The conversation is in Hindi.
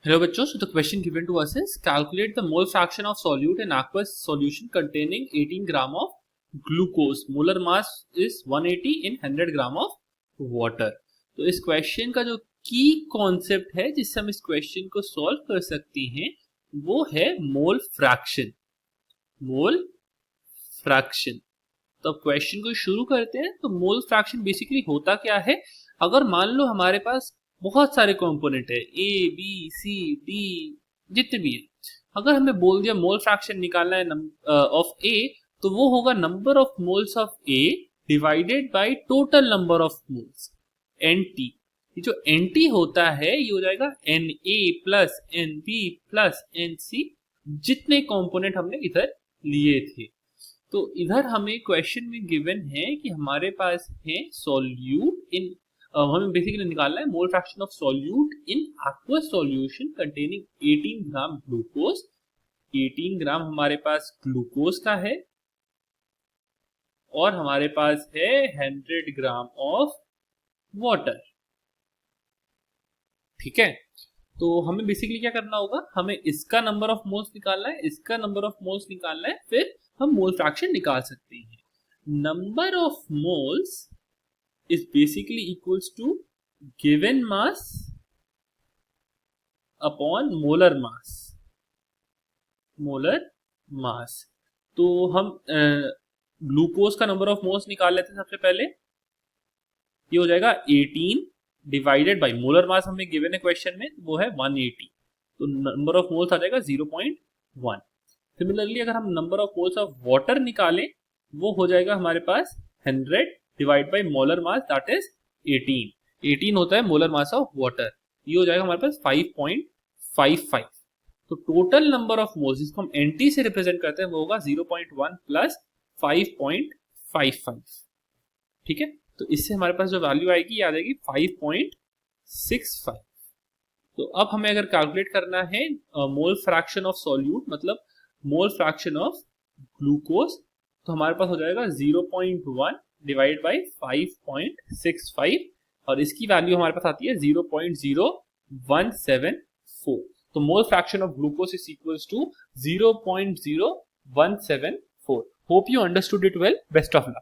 Hello बच्चों, so the question given to us is calculate the mole fraction of solute in aqueous solution containing 18 gram of glucose. Molar mass is 180 in 100 gram of water. तो इस क्वेश्चन का जो की कॉन्सेप्ट है जिससे हम इस क्वेश्चन को सॉल्व कर सकते हैं वो है मोल फ्रैक्शन. Mole fraction. तो अब क्वेश्चन को शुरू करते हैं. तो मोल फ्रैक्शन बेसिकली होता क्या है? अगर मान लो हमारे पास बहुत सारे कंपोनेंट है, ए बी सी डी जितने भी है, अगर हमें बोल दिया मोल फ्रैक्शन निकालना है ऑफ ए, तो वो होगा number of moles of A divided by total number of moles N T. ये जो एन टी होता है ये हो जाएगा N A plus N B plus N C, जितने कंपोनेंट हमने इधर लिए थे. तो इधर हमें क्वेश्चन में गिवन है कि हमारे पास है सॉल्यूट इन, हमें बेसिकली निकालना है मोल fraction of solute in aqueous solution containing 18 gram glucose. 18 ग्राम हमारे पास ग्लूकोज का है और हमारे पास है 100 ग्राम ऑफ वाटर. ठीक है, तो हमें बेसिकली क्या करना होगा, हमें इसका नंबर ऑफ मोल्स निकालना है, इसका नंबर ऑफ मोल्स निकालना है, फिर हम मोल फ्रैक्शन निकाल सकते हैं. Number of moles is basically equals to given mass upon molar mass. molar mass. तो हम ग्लूकोज का नंबर ऑफ मोल्स निकाल लेते हैं. सबसे पहले ये हो जाएगा 18 डिवाइडेड बाय मोलर मास हमें गिवन है क्वेश्चन में, वो है 180, तो नंबर ऑफ मोल्स आ जाएगा 0.1. सिमिलरली अगर हम number of moles of water निकालें वो हो जाएगा हमारे पास 100 divide by molar mass, that is 18. 18 होता है मोलर मास ऑफ वाटर. ये हो जाएगा हमारे पास 5.55. तो टोटल नंबर ऑफ मोल्स जिसको हम एनटी से रिप्रेजेंट करते हैं वो होगा 0.1 प्लस 5.55. ठीक है, तो इससे हमारे पास जो वैल्यू आएगी आ जाएगी 5.65. तो अब हमें अगर कैलकुलेट करना है मोल फ्रैक्शन ऑफ सॉल्यूट, मतलब मोल फ्रैक्शन ऑफ ग्लूकोज, तो हमारे पास हो जाएगा 0.1 डिवाइड बाई 5.65 और इसकी वैल्यू हमारे पास आती है 0.0174. तो mole fraction of glucose is equals to 0.0174. Hope you understood it well. Best of luck.